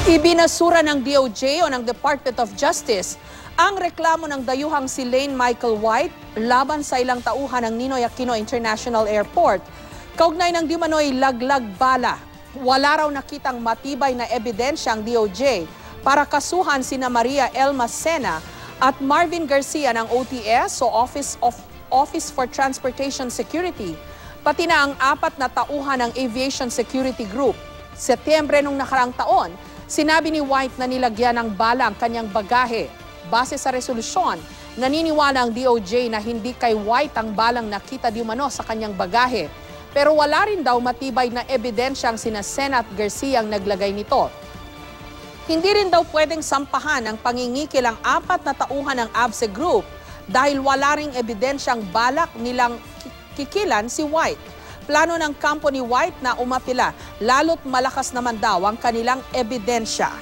Ibinasura ng DOJ o ng Department of Justice ang reklamo ng dayuhang si Lane Michael White laban sa ilang tauhan ng Ninoy Aquino International Airport. Kaugnay ng di manoy laglag bala, wala raw nakitang matibay na ebidensya ang DOJ para kasuhan sina Maria Elma Sena at Marvin Garcia ng OTS o Office for Transportation Security, pati na ang 4 na tauhan ng Aviation Security Group. Setyembre nung nakaraang taon, sinabi ni White na nilagyan ng bala ang kanyang bagahe. Base sa resolusyon, naniniwala ang DOJ na hindi kay White ang balang nakita di umano sa kanyang bagahe. Pero wala rin daw matibay na ebidensya ang sina Sena at Garcia ang naglagay nito. Hindi rin daw pwedeng sampahan ang pangingikil ang 4 na tauhan ng ABSE Group dahil wala ring ebidensyang balak nilang kikilan si White. Plano ng kampo ni White na umapila, lalo't malakas naman daw ang kanilang ebidensya.